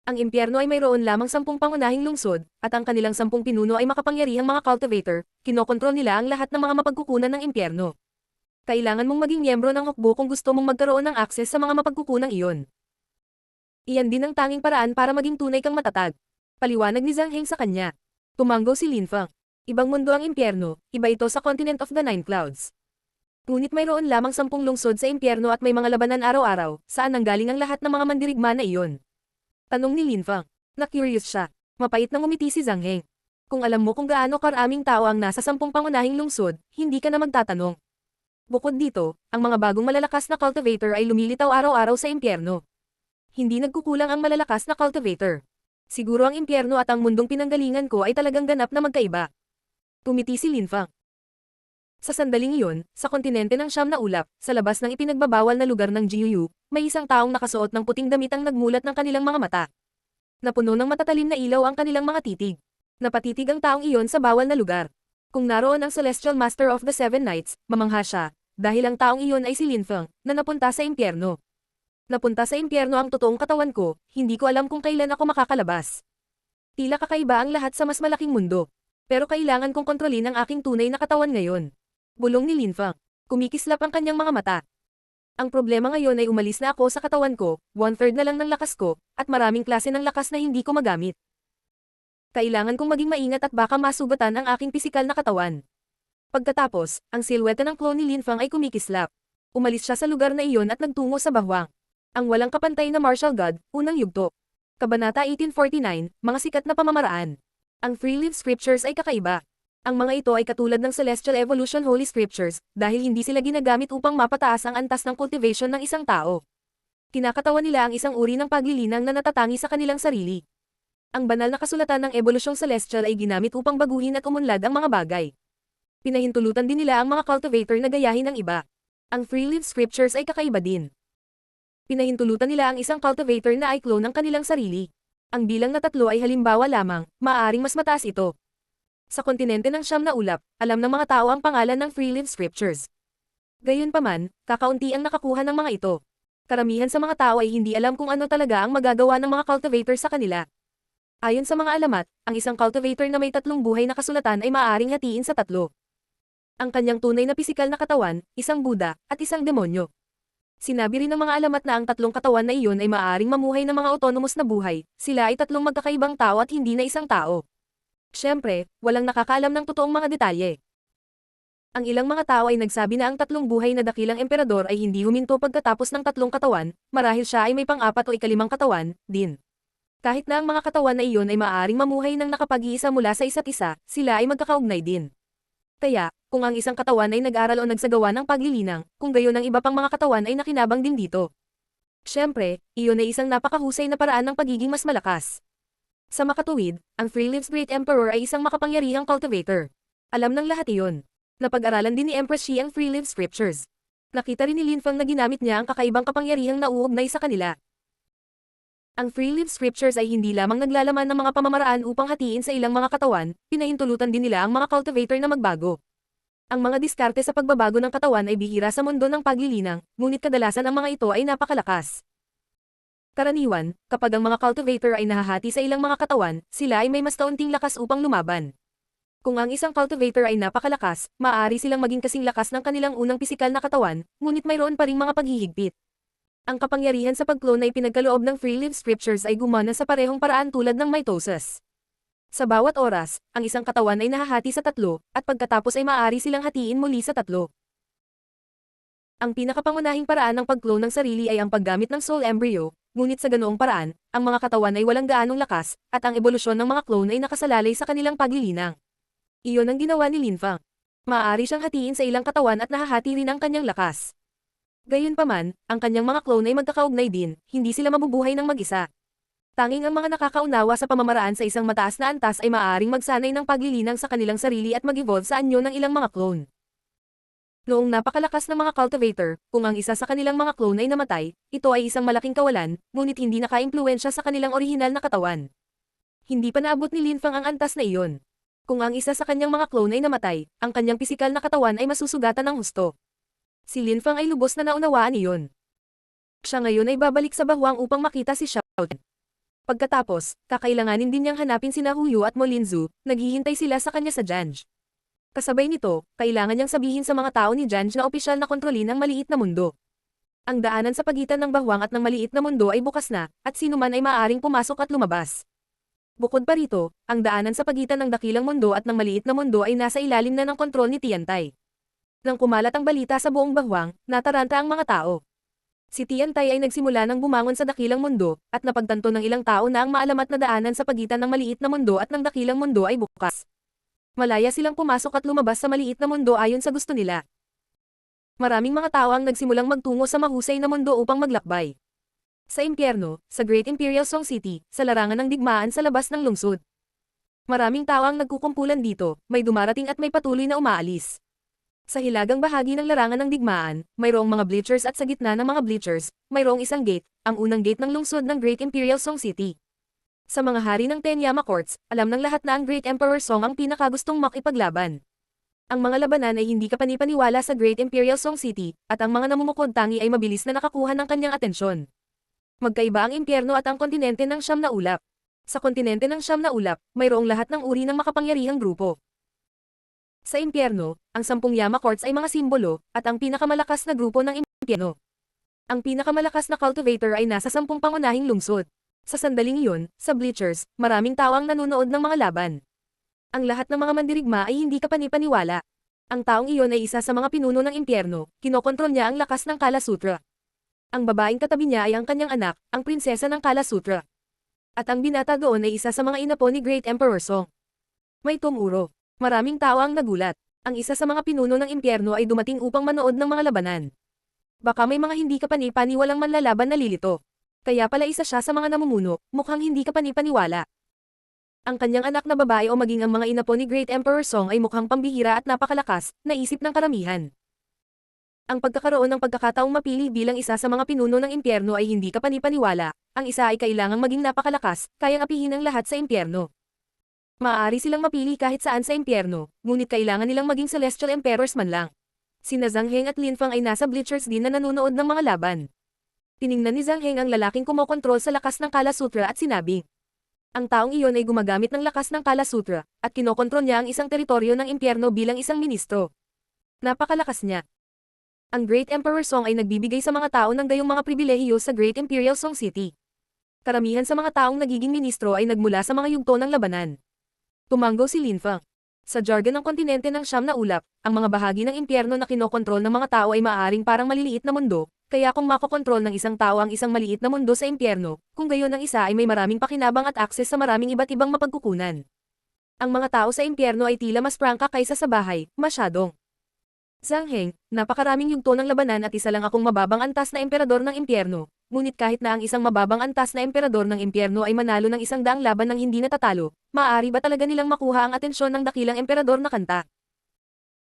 Ang impyerno ay mayroon lamang 10 pangunahing lungsod, at ang kanilang 10 pinuno ay makapangyarihang mga cultivator, kinokontrol nila ang lahat ng mga mapagkukunan ng impyerno. Kailangan mong maging miyembro ng hukbo kung gusto mong magkaroon ng akses sa mga mapagkukunang iyon. Iyan din ang tanging paraan para maging tunay kang matatag. Paliwanag ni Zhang Heng sa kanya. Tumanggo si Linfang. Ibang mundo ang impyerno, iba ito sa Continent of the Nine Clouds. Ngunit mayroon lamang 10 lungsod sa impyerno at may mga labanan araw-araw, saan nanggaling ang lahat ng mga mandirigma na iyon? Tanong ni Linfang. Na-curious siya. Mapait na ngumiti si Zhang Heng. Kung alam mo kung gaano karaming tao ang nasa 10 pangunahing lungsod, hindi ka na magtatanong. Bukod dito, ang mga bagong malalakas na cultivator ay lumilitaw araw-araw sa impyerno. Hindi nagkukulang ang malalakas na cultivator. Siguro ang impyerno at ang mundong pinanggalingan ko ay talagang ganap na magkaiba. Tumiti si Linfang. Sa sandaling iyon, sa kontinente ng Siyam na Ulap, sa labas ng ipinagbabawal na lugar ng Jiuyu, may isang taong nakasuot ng puting damit ang nagmulat ng kanilang mga mata. Napuno ng matatalim na ilaw ang kanilang mga titig. Napatitig ang taong iyon sa bawal na lugar. Kung naroon ang Celestial Master of the Seven Knights, mamangha siya, dahil ang taong iyon ay si Linfang, na napunta sa impyerno. Napunta sa impyerno ang totoong katawan ko, hindi ko alam kung kailan ako makakalabas. Tila kakaiba ang lahat sa mas malaking mundo. Pero kailangan kong kontrolin ang aking tunay na katawan ngayon. Bulong ni Linfang. Kumikislap ang kanyang mga mata. Ang problema ngayon ay umalis na ako sa katawan ko, 1/3 na lang ng lakas ko, at maraming klase ng lakas na hindi ko magamit. Kailangan kong maging maingat at baka masugatan ang aking pisikal na katawan. Pagkatapos, ang silweta ng clone ni Linfang ay kumikislap. Umalis siya sa lugar na iyon at nagtungo sa bahwang. Ang walang kapantay na martial god, unang yugto. Kabanata 1849, mga sikat na pamamaraan. Ang Freelived Scriptures ay kakaiba. Ang mga ito ay katulad ng Celestial Evolution Holy Scriptures, dahil hindi sila ginagamit upang mapataas ang antas ng cultivation ng isang tao. Kinakatawan nila ang isang uri ng paglilinang na natatangi sa kanilang sarili. Ang banal na kasulatan ng Ebolusyong Celestial ay ginamit upang baguhin at umunlad ang mga bagay. Pinahintulutan din nila ang mga cultivator na gayahin ng iba. Ang Freelived Scriptures ay kakaiba din. Pinahintulutan nila ang isang cultivator na ay clone ng kanilang sarili. Ang bilang na 3 ay halimbawa lamang, maaaring mas mataas ito. Sa kontinente ng Siyam na Ulap, alam ng mga tao ang pangalan ng Freelived Scriptures. Gayunpaman, kakaunti ang nakakuha ng mga ito. Karamihan sa mga tao ay hindi alam kung ano talaga ang magagawa ng mga cultivator sa kanila. Ayon sa mga alamat, ang isang cultivator na may 3 buhay na kasulatan ay maaaring hatiin sa 3. Ang kanyang tunay na pisikal na katawan, isang Buddha, at isang demonyo. Sinabi rin ng mga alamat na ang 3 katawan na iyon ay maaaring mamuhay ng mga autonomous na buhay, sila ay 3 magkakaibang tao at hindi na isang tao. Siyempre, walang nakakaalam ng totoong mga detalye. Ang ilang mga tao ay nagsabi na ang 3 buhay na dakilang emperador ay hindi huminto pagkatapos ng 3 katawan, marahil siya ay may pang-4 o ika-5 katawan, din. Kahit na ang mga katawan na iyon ay maaaring mamuhay ng nakapag-iisa mula sa isa't isa, sila ay magkakaugnay din. Kaya, kung ang isang katawan ay nag-aral o nagsagawa ng paglilinang, kung gayon ang iba pang mga katawan ay nakinabang din dito. Siyempre, iyon ay isang napakahusay na paraan ng pagiging mas malakas. Sa makatuwid, ang Freelived Great Emperor ay isang makapangyarihang cultivator. Alam ng lahat iyon. Napag-aralan din ni Empress Xi ang Freelived Scriptures. Nakita rin ni Linfang na ginamit niya ang kakaibang kapangyarihang nauugnay sa kanila. Ang Freelived Scriptures ay hindi lamang naglalaman ng mga pamamaraan upang hatiin sa ilang mga katawan, pinahintulutan din nila ang mga cultivator na magbago. Ang mga diskarte sa pagbabago ng katawan ay bihira sa mundo ng paglilinang, ngunit kadalasan ang mga ito ay napakalakas. Karaniwan, kapag ang mga cultivator ay nahahati sa ilang mga katawan, sila ay may mas kaunting lakas upang lumaban. Kung ang isang cultivator ay napakalakas, maaari silang maging kasing lakas ng kanilang unang pisikal na katawan, ngunit mayroon pa ring mga paghihigpit. Ang kapangyarihan sa pag-clone na ipinagkaloob ng Freelived Scriptures ay gumana sa parehong paraan tulad ng mitosis. Sa bawat oras, ang isang katawan ay nahahati sa 3, at pagkatapos ay maaari silang hatiin muli sa 3. Ang pinakapangunahing paraan ng pag-clone ng sarili ay ang paggamit ng soul embryo, ngunit sa ganoong paraan, ang mga katawan ay walang gaanong lakas, at ang ebolusyon ng mga clone ay nakasalalay sa kanilang paglilinang. Iyon ang ginawa ni Linfang. Maaari siyang hatiin sa ilang katawan at nahahati rin ang kanyang lakas. Gayunpaman, ang kanyang mga clone ay magkakaugnay din, hindi sila mabubuhay ng mag-isa. Tanging ang mga nakakaunawa sa pamamaraan sa isang mataas na antas ay maaaring magsanay ng paglilinang sa kanilang sarili at mag-evolve sa anyo ng ilang mga clone. Noong napakalakas ng mga cultivator, kung ang isa sa kanilang mga clone ay namatay, ito ay isang malaking kawalan, ngunit hindi nakaimpluwensya sa kanilang orihinal na katawan. Hindi pa naabot ni Linfang ang antas na iyon. Kung ang isa sa kanyang mga clone ay namatay, ang kanyang pisikal na katawan ay masusugatan ng husto. Si Linfang ay lubos na naunawaan iyon. Siya ngayon ay babalik sa bahwang upang makita si Xiao Tian. Pagkatapos, kakailanganin din niyang hanapin sina Huyu at Molinzu, naghihintay sila sa kanya sa Janj. Kasabay nito, kailangan niyang sabihin sa mga tao ni Janj na opisyal na kontrolin ang maliit na mundo. Ang daanan sa pagitan ng bahwang at ng maliit na mundo ay bukas na, at sinuman ay maaaring pumasok at lumabas. Bukod pa rito, ang daanan sa pagitan ng dakilang mundo at ng maliit na mundo ay nasa ilalim na ng kontrol ni Tiantai. Nang kumalat ang balita sa buong bahwang, nataranta ang mga tao. Si Tiantai ay nagsimula ng bumangon sa dakilang mundo, at napagtanto ng ilang tao na ang maalamat na daanan sa pagitan ng maliit na mundo at ng dakilang mundo ay bukas. Malaya silang pumasok at lumabas sa maliit na mundo ayon sa gusto nila. Maraming mga tao ang nagsimulang magtungo sa mahusay na mundo upang maglakbay. Sa impyerno, sa Great Imperial Song City, sa larangan ng digmaan sa labas ng lungsod. Maraming tao ang nagkukumpulan dito, may dumarating at may patuloy na umaalis. Sa hilagang bahagi ng larangan ng digmaan, mayroong mga bleachers at sa gitna ng mga bleachers, mayroong isang gate, ang unang gate ng lungsod ng Great Imperial Song City. Sa mga hari ng Tenyama Courts, alam ng lahat na ang Great Emperor Song ang pinakagustong makipaglaban. Ang mga labanan ay hindi kapanipaniwala sa Great Imperial Song City, at ang mga namumukod tangi ay mabilis na nakakuha ng kanyang atensyon. Magkaiba ang impyerno at ang kontinente ng Siyam na Ulap. Sa kontinente ng Siyam na Ulap, mayroong lahat ng uri ng makapangyarihang grupo. Sa impyerno, ang 10 Yama Courts ay mga simbolo, at ang pinakamalakas na grupo ng impyerno. Ang pinakamalakas na cultivator ay nasa 10 pangunahing lungsod. Sa sandaling iyon, sa bleachers, maraming tao ang nanonood ng mga laban. Ang lahat ng mga mandirigma ay hindi kapanipaniwala. Ang taong iyon ay isa sa mga pinuno ng impyerno, kinokontrol niya ang lakas ng Kala Sutra. Ang babaeng katabi niya ay ang kanyang anak, ang prinsesa ng Kala Sutra. At ang binata doon ay isa sa mga inapo ni Great Emperor Song. May tumuro. Maraming tao ang nagulat. Ang isa sa mga pinuno ng impyerno ay dumating upang manood ng mga labanan. Baka may mga hindi kapanipaniwalang manlalaban na lilito. Kaya pala isa siya sa mga namumuno, mukhang hindi kapanipaniwala. Ang kanyang anak na babae o maging ang mga inapo ni Great Emperor Song ay mukhang pambihira at napakalakas, naisip ng karamihan. Ang pagkakaroon ng pagkakataong mapili bilang isa sa mga pinuno ng impyerno ay hindi kapanipaniwala, ang isa ay kailangang maging napakalakas, kayang apihin ang lahat sa impyerno. Maaari silang mapili kahit saan sa impyerno, ngunit kailangan nilang maging Celestial Emperors man lang. Sina Zhang Heng at Lin Fang ay nasa bleachers din na nanonood ng mga laban. Tiningnan ni Zhang Heng ang lalaking kumokontrol sa lakas ng Kala Sutra at sinabi, ang taong iyon ay gumagamit ng lakas ng Kala Sutra, at kinokontrol niya ang isang teritoryo ng impyerno bilang isang ministro. Napakalakas niya. Ang Great Emperor Song ay nagbibigay sa mga tao ng gayong mga pribilehiyo sa Great Imperial Song City. Karamihan sa mga taong nagiging ministro ay nagmula sa mga yugto ng labanan. Tumango si Lin Fang. Sa jargon ng kontinente ng Siyam na Ulap, ang mga bahagi ng impyerno na kinokontrol ng mga tao ay maaaring parang maliliit na mundo, kaya kung makokontrol ng isang tao ang isang maliit na mundo sa impyerno, kung gayon ang isa ay may maraming pakinabang at akses sa maraming iba't ibang mapagkukunan. Ang mga tao sa impyerno ay tila mas prangka kaysa sa bahay, masyadong. Zhang Heng, napakaraming yugto ng labanan at isa lang akong mababang antas na emperador ng impyerno, ngunit kahit na ang isang mababang antas na emperador ng impyerno ay manalo ng 100 laban ng hindi natatalo, maaari ba talaga nilang makuha ang atensyon ng dakilang emperador na kanta?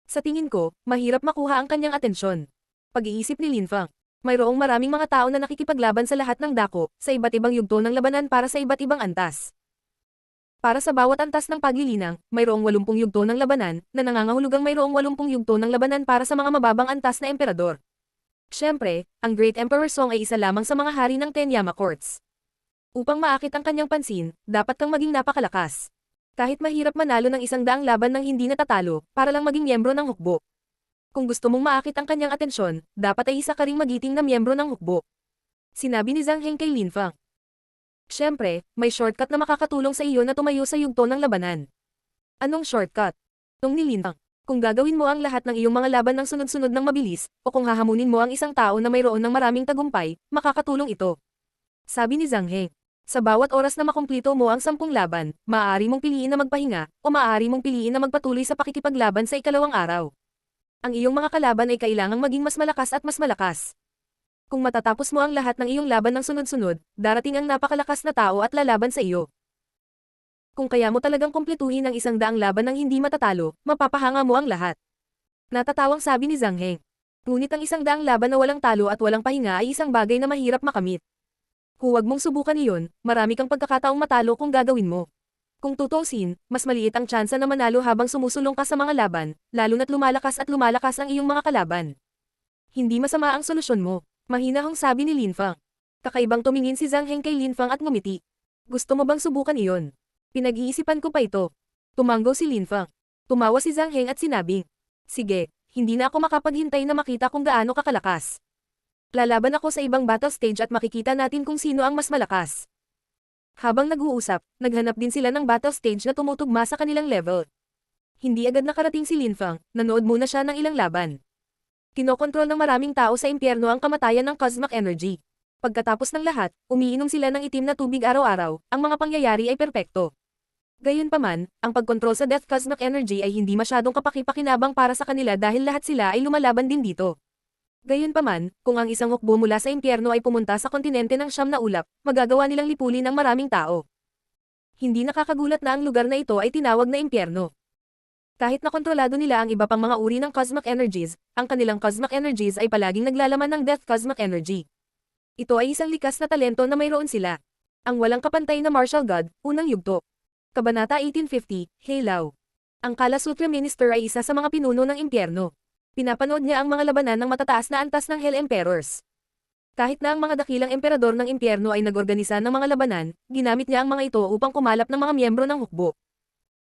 Sa tingin ko, mahirap makuha ang kanyang atensyon. Pag-iisip ni Lin Fang. Mayroong maraming mga tao na nakikipaglaban sa lahat ng dako, sa iba't ibang yugto ng labanan para sa iba't ibang antas. Para sa bawat antas ng paglilinang, mayroong 80 yugto ng labanan, na nangangahulugang mayroong 80 yugto ng labanan para sa mga mababang antas na emperador. Siyempre, ang Great Emperor Song ay isa lamang sa mga hari ng Tenyama Courts. Upang maakit ang kanyang pansin, dapat kang maging napakalakas. Kahit mahirap manalo ng 100 laban ng hindi natatalo, para lang maging miyembro ng hukbo. Kung gusto mong maakit ang kanyang atensyon, dapat ay isa ka ring magiting na miyembro ng hukbo. Sinabi ni Zhang Heng kay Lin Fang. Siyempre, may shortcut na makakatulong sa iyo na tumayo sa yugto ng labanan. Anong shortcut? Nung ni Lin Fang. Kung gagawin mo ang lahat ng iyong mga laban ng sunod-sunod ng mabilis, o kung hahamunin mo ang isang tao na mayroon ng maraming tagumpay, makakatulong ito. Sabi ni Zhang Heng. Sa bawat oras na makumplito mo ang 10 laban, maaari mong piliin na magpahinga, o maaari mong piliin na magpatuloy sa pakikipaglaban sa ikalawang araw. Ang iyong mga kalaban ay kailangang maging mas malakas at mas malakas. Kung matatapos mo ang lahat ng iyong laban ng sunod-sunod, darating ang napakalakas na tao at lalaban sa iyo. Kung kaya mo talagang kumpletuhin ang 100 laban ng hindi matatalo, mapapahanga mo ang lahat. Natatawang sabi ni Zhang Heng. Ngunit ang 100 laban na walang talo at walang pahinga ay isang bagay na mahirap makamit. Huwag mong subukan iyon, marami kang pagkakataong matalo kung gagawin mo. Kung tutuusin, mas maliit ang tsansa na manalo habang sumusulong ka sa mga laban, lalo na't lumalakas ang iyong mga kalaban. Hindi masama ang solusyon mo, mahinahong sabi ni Lin Fang. Kakaibang tumingin si Zhang Heng kay Lin Fang at ngumiti. Gusto mo bang subukan iyon? Pinag-iisipan ko pa ito. Tumango si Lin Fang. Tumawa si Zhang Heng at sinabing, sige, hindi na ako makapaghintay na makita kung gaano kakalakas. Lalaban ako sa ibang battle stage at makikita natin kung sino ang mas malakas. Habang nag-uusap, naghanap din sila ng battle stage na tumutugma sa kanilang level. Hindi agad nakarating si Lin Fang, nanood muna siya ng ilang laban. Kinokontrol ng maraming tao sa impyerno ang kamatayan ng cosmic energy. Pagkatapos ng lahat, umiinom sila ng itim na tubig araw-araw, ang mga pangyayari ay perpekto. Gayunpaman, ang pagkontrol sa death cosmic energy ay hindi masyadong kapaki-pakinabang para sa kanila dahil lahat sila ay lumalaban din dito. Gayunpaman, kung ang isang hukbo mula sa impyerno ay pumunta sa kontinente ng siyam na ulap, magagawa nilang lipulin ang maraming tao. Hindi nakakagulat na ang lugar na ito ay tinawag na impyerno. Kahit na kontrolado nila ang iba pang mga uri ng cosmic energies, ang kanilang cosmic energies ay palaging naglalaman ng death cosmic energy. Ito ay isang likas na talento na mayroon sila. Ang walang kapantay na martial god, unang yugto. Kabanata 1850, Heilau. Ang Kala Sutra Minister ay isa sa mga pinuno ng impyerno. Pinapanood niya ang mga labanan ng matataas na antas ng Hell Emperors. Kahit na ang mga dakilang emperador ng impyerno ay nag-organisa ng mga labanan, ginamit niya ang mga ito upang kumalap ng mga miyembro ng hukbo.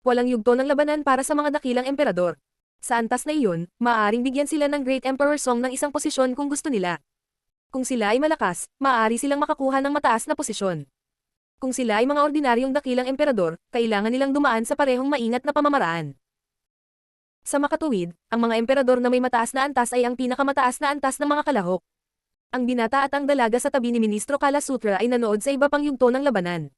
Walang yugto ng labanan para sa mga dakilang emperador. Sa antas na iyon, maaaring bigyan sila ng Great Emperor Song ng isang posisyon kung gusto nila. Kung sila ay malakas, maaari silang makakuha ng mataas na posisyon. Kung sila ay mga ordinaryong dakilang emperador, kailangan nilang dumaan sa parehong maingat na pamamaraan. Sa makatuwid, ang mga emperador na may mataas na antas ay ang pinakamataas na antas ng mga kalahok. Ang binata at ang dalaga sa tabi ni Ministro Kala Sutra ay nanood sa iba pang yugto ng labanan.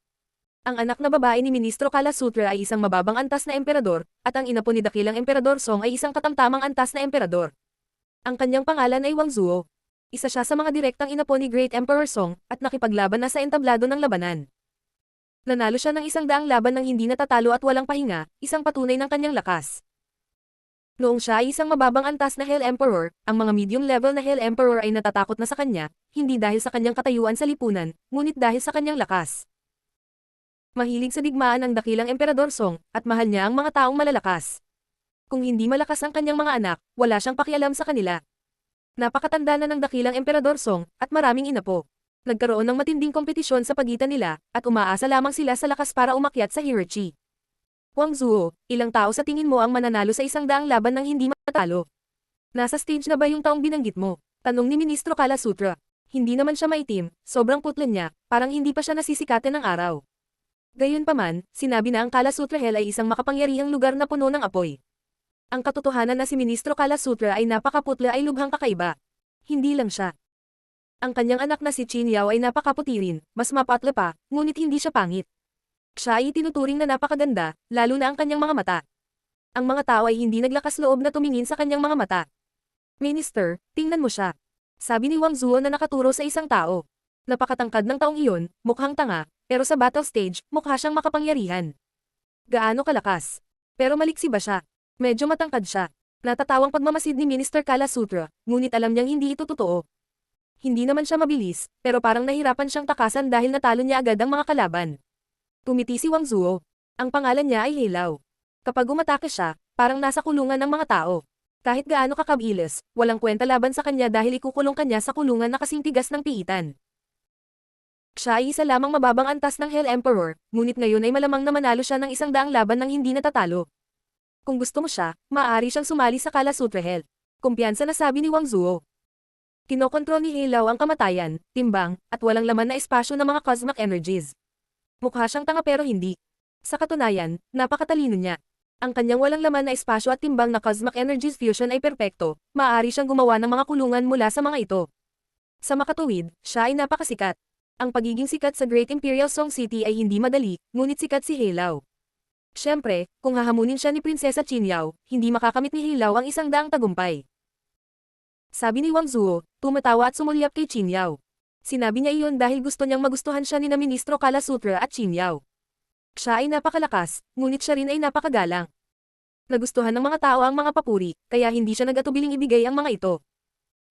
Ang anak na babae ni Ministro Kala Sutra ay isang mababang antas na emperador, at ang inapo ni dakilang emperador Song ay isang katamtamang antas na emperador. Ang kanyang pangalan ay Wang Zuo. Isa siya sa mga direktang inapo ni Great Emperor Song, at nakipaglaban na sa entablado ng labanan. Nanalo siya ng 100 laban ng hindi natatalo at walang pahinga, isang patunay ng kanyang lakas. Noong siya ay isang mababang antas na Hell Emperor, ang mga medium level na Hell Emperor ay natatakot na sa kanya, hindi dahil sa kanyang katayuan sa lipunan, ngunit dahil sa kanyang lakas. Mahilig sa digmaan ang dakilang Emperador Song, at mahal niya ang mga taong malalakas. Kung hindi malakas ang kanyang mga anak, wala siyang pakialam sa kanila. Napakatanda na ng dakilang Emperador Song, at maraming inapo. Nagkaroon ng matinding kompetisyon sa pagitan nila, at umaasa lamang sila sa lakas para umakyat sa hierarchy. Wang Zuo, ilang tao sa tingin mo ang mananalo sa 100 laban ng hindi matalo? Nasa stage na ba yung taong binanggit mo? Tanong ni Ministro Kala Sutra. Hindi naman siya maitim, sobrang putla niya, parang hindi pa siya nasisikatan ng araw. Gayunpaman, sinabi na ang Kala Sutra Hell ay isang makapangyarihang lugar na puno ng apoy. Ang katotohanan na si Ministro Kala Sutra ay napakaputla ay lubhang kakaiba. Hindi lang siya. Ang kanyang anak na si Qin Yao ay napakaputi rin, mas mapatla pa, ngunit hindi siya pangit. Siya ay tinuturing na napakaganda, lalo na ang kanyang mga mata. Ang mga tao ay hindi naglakas loob na tumingin sa kanyang mga mata. Minister, tingnan mo siya. Sabi ni Wang Zuo na nakaturo sa isang tao. Napakatangkad ng taong iyon, mukhang tanga, pero sa battle stage, mukha siyang makapangyarihan. Gaano kalakas? Pero maliksi ba siya? Medyo matangkad siya. Natatawang pagmamasid ni Minister Kala Sutra, ngunit alam niyang hindi ito totoo. Hindi naman siya mabilis, pero parang nahirapan siyang takasan dahil natalo niya agad ang mga kalaban. Tumiti si Wang Zuo. Ang pangalan niya ay Heilau. Kapag umatake siya, parang nasa kulungan ng mga tao. Kahit gaano kakabilis, walang kwenta laban sa kanya dahil ikukulong kanya sa kulungan na kasing tigas ng piitan. Siya ay isa lamang mababang antas ng Hell Emperor, ngunit ngayon ay malamang na manalo siya ng 100 laban ng hindi natatalo. Kung gusto mo siya, maaari siyang sumali sa Kala Sutra Hell. Kumpiyansa na sabi ni Wang Zuo. Kinokontrol ni Heilau ang kamatayan, timbang, at walang laman na espasyo ng mga cosmic energies. Mukha siyang tanga pero hindi. Sa katunayan, napakatalino niya. Ang kanyang walang laman na espasyo at timbang na cosmic energies fusion ay perpekto, maaari siyang gumawa ng mga kulungan mula sa mga ito. Sa makatuwid, siya ay napakasikat. Ang pagiging sikat sa Great Imperial Song City ay hindi madali, ngunit sikat si Heilau. Siyempre, kung hahamunin siya ni Prinsesa Qin Yao, hindi makakamit ni Heilau ang 100 tagumpay. Sabi ni Wang Zuo, tumatawa at sumulyap kay Qin Yao. Sinabi niya iyon dahil gusto niyang magustuhan siya ni na Ministro Kala Sutra at Qin Yao. Siya ay napakalakas, ngunit siya rin ay napakagalang. Nagustuhan ng mga tao ang mga papuri, kaya hindi siya nag-atubiling ibigay ang mga ito.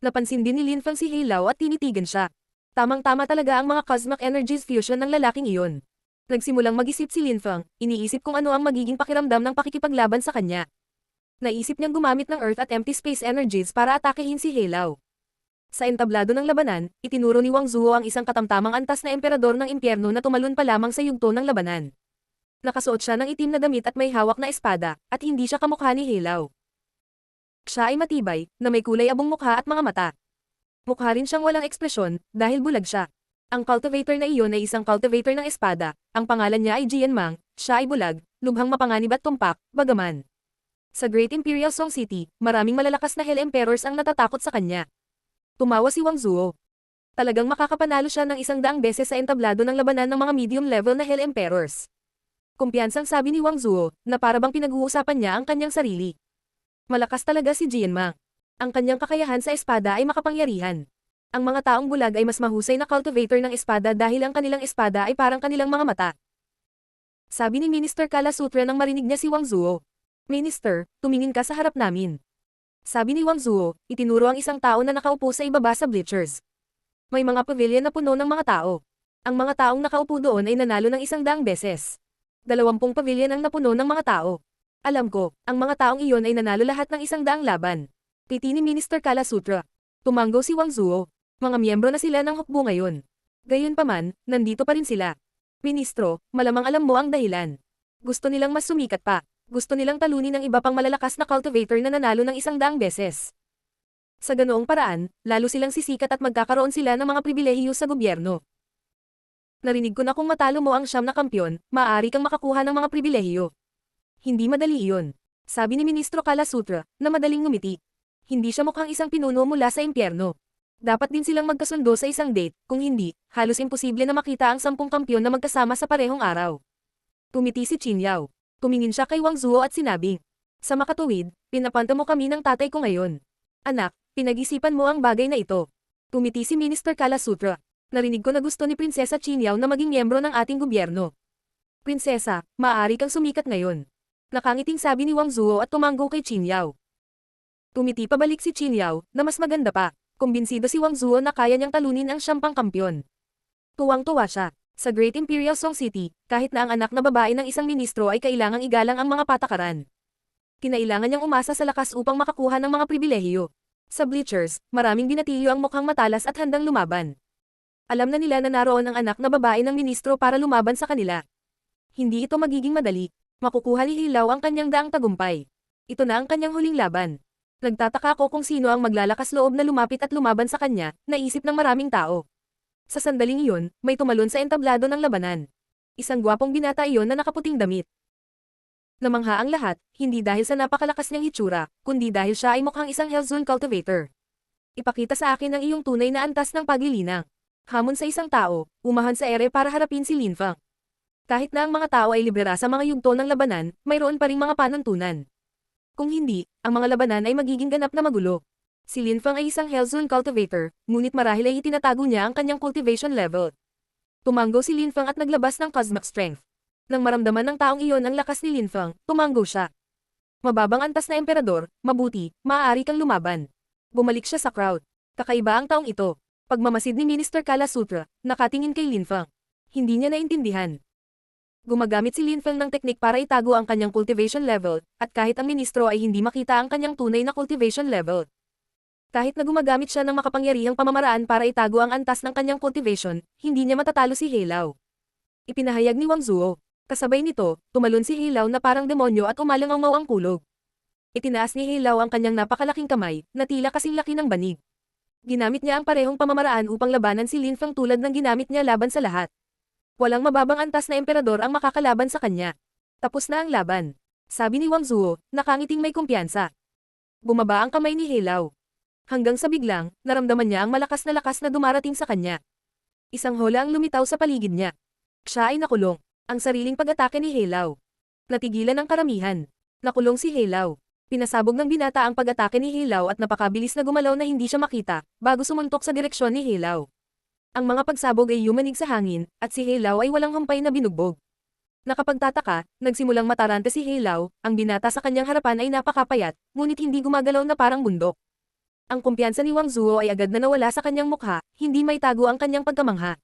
Napansin din ni Lin Feng si Heilau at tinitigan siya. Tamang-tama talaga ang mga cosmic energies fusion ng lalaking iyon. Nagsimulang mag-isip si Lin Feng, iniisip kung ano ang magiging pakiramdam ng pakikipaglaban sa kanya. Naisip niyang gumamit ng Earth at empty space energies para atakehin si Heilau. Sa entablado ng labanan, itinuro ni Wang Zuo ang isang katamtamang antas na emperador ng impyerno na tumalon pa lamang sa yugto ng labanan. Nakasuot siya ng itim na damit at may hawak na espada, at hindi siya kamukha ni Heilau. Siya ay matibay, na may kulay abong mukha at mga mata. Mukha rin siyang walang ekspresyon, dahil bulag siya. Ang cultivator na iyon ay isang cultivator ng espada, ang pangalan niya ay Jian Mang, siya ay bulag, lubhang mapanganib at tumpak, bagaman. Sa Great Imperial Song City, maraming malalakas na Hell Emperors ang natatakot sa kanya. Tumawa si Wang Zuo. Talagang makakapanalo siya ng 100 beses sa entablado ng labanan ng mga medium-level na Hell Emperors. Kumpiyansang sabi ni Wang Zuo, na para bang pinag-uusapan niya ang kanyang sarili. Malakas talaga si Jian Mang. Ang kanyang kakayahan sa espada ay makapangyarihan. Ang mga taong bulag ay mas mahusay na cultivator ng espada dahil ang kanilang espada ay parang kanilang mga mata. Sabi ni Minister Kalasutra nang marinig niya si Wang Zuo. Minister, tumingin ka sa harap namin. Sabi ni Wang Zuo, itinuro ang isang tao na nakaupo sa ibaba sa bleachers. May mga pavilion na puno ng mga tao. Ang mga taong nakaupo doon ay nanalo ng 100 beses. 20 pavilion ang napuno ng mga tao. Alam ko, ang mga taong iyon ay nanalo lahat ng 100 laban. Kiti ni Minister Kalasutra. Tumanggo si Wang Zuo. Mga miyembro na sila ng hukbo ngayon. Gayunpaman, nandito pa rin sila. Ministro, malamang alam mo ang dahilan. Gusto nilang mas sumikat pa. Gusto nilang talunin ng iba pang malalakas na cultivator na nanalo ng 100 beses. Sa ganoong paraan, lalo silang sisikat at magkakaroon sila ng mga pribilehiyo sa gobyerno. Narinig ko na kung matalo mo ang 9 na kampyon, maaari kang makakuha ng mga pribilehiyo. Hindi madali iyon. Sabi ni Ministro Kalasutra, na madaling ngumiti. Hindi siya mukhang isang pinuno mula sa impyerno. Dapat din silang magkasundo sa isang date, kung hindi, halos imposible na makita ang 10 kampyon na magkasama sa parehong araw. Tumiti si Qin Yao. Tumingin siya kay Wang Zuo at sinabi, sa makatuwid, pinapanta mo kami ng tatay ko ngayon. Anak, pinag-isipan mo ang bagay na ito. Tumiti si Minister Kalasutra. Narinig ko na gusto ni Prinsesa Qin Yao na maging miyembro ng ating gobyerno. Prinsesa, maaari kang sumikat ngayon. Nakangiting sabi ni Wang Zuo at tumanggo kay Qin Yao. Tumiti pabalik si Qin Yao, na mas maganda pa. Kumbinsido si Wang Zuo na kaya niyang talunin ang 10 kampyon. Tuwang-tuwa siya. Sa Great Imperial Song City, kahit na ang anak na babae ng isang ministro ay kailangang igalang ang mga patakaran. Kinailangan niyang umasa sa lakas upang makakuha ng mga pribilehiyo. Sa bleachers, maraming binatilyo ang mukhang matalas at handang lumaban. Alam na nila na naroon ang anak na babae ng ministro para lumaban sa kanila. Hindi ito magiging madali. Makukuha ni Hilaw ang kanyang daang tagumpay. Ito na ang kanyang huling laban. Nagtataka ako kung sino ang maglalakas loob na lumapit at lumaban sa kanya, naisip ng maraming tao. Sa sandaling iyon, may tumalon sa entablado ng labanan. Isang gwapong binata iyon na nakaputing damit. Namangha ang lahat, hindi dahil sa napakalakas niyang hitsura, kundi dahil siya ay mukhang isang Hellzone cultivator. Ipakita sa akin ang iyong tunay na antas ng paglilinang. Hamon sa isang tao, umahan sa ere para harapin si Lin Fang. Kahit na ang mga tao ay libera sa mga yugto ng labanan, mayroon pa ring mga panuntunan. Kung hindi, ang mga labanan ay magiging ganap na magulo. Si Lin Fang ay isang Hellzone cultivator, ngunit marahil ay itinatago niya ang kanyang cultivation level. Tumanggo si Lin Fang at naglabas ng cosmic strength. Nang maramdaman ng taong iyon ang lakas ni Lin Fang, tumanggo siya. Mababang antas na emperador, mabuti, maaari kang lumaban. Bumalik siya sa crowd. Kakaiba ang taong ito. Pagmamasid ni Minister Kalasutra, nakatingin kay Lin Fang. Hindi niya naintindihan. Gumagamit si Lin Fang ng teknik para itago ang kanyang cultivation level, at kahit ang ministro ay hindi makita ang kanyang tunay na cultivation level. Kahit na gumagamit siya ng makapangyarihang pamamaraan para itago ang antas ng kanyang cultivation, hindi niya matatalo si Hilaw. Ipinahayag ni Wang Zuo. Kasabay nito, tumalon si Hilaw na parang demonyo at umalangaw ang kulog. Itinaas ni Hilaw ang kanyang napakalaking kamay, na tila kasing laki ng banig. Ginamit niya ang parehong pamamaraan upang labanan si Lin Fang tulad ng ginamit niya laban sa lahat. Walang mababang antas na emperador ang makakalaban sa kanya. Tapos na ang laban. Sabi ni Wang Zuo, nakangiting may kumpiyansa. Bumaba ang kamay ni Hilaw. Hanggang sa biglang, naramdaman niya ang malakas na dumarating sa kanya. Isang hola ang lumitaw sa paligid niya. Siya ay nakulong. Ang sariling pag-atake ni Hilaw. Natigilan ang karamihan. Nakulong si Hilaw. Pinasabog ng binata ang pag-atake ni Hilaw at napakabilis na gumalaw na hindi siya makita, bago sumuntok sa direksyon ni Hilaw. Ang mga pagsabog ay yumanig sa hangin, at si Hilaw ay walang humpay na binugbog. Nakapagtataka, nagsimulang matarante si Hilaw, ang binata sa kanyang harapan ay napakapayat, ngunit hindi gumagalaw na parang bundok. Ang kumpiyansa ni Wang Zuo ay agad na nawala sa kanyang mukha, hindi maitago ang kanyang pagkamangha.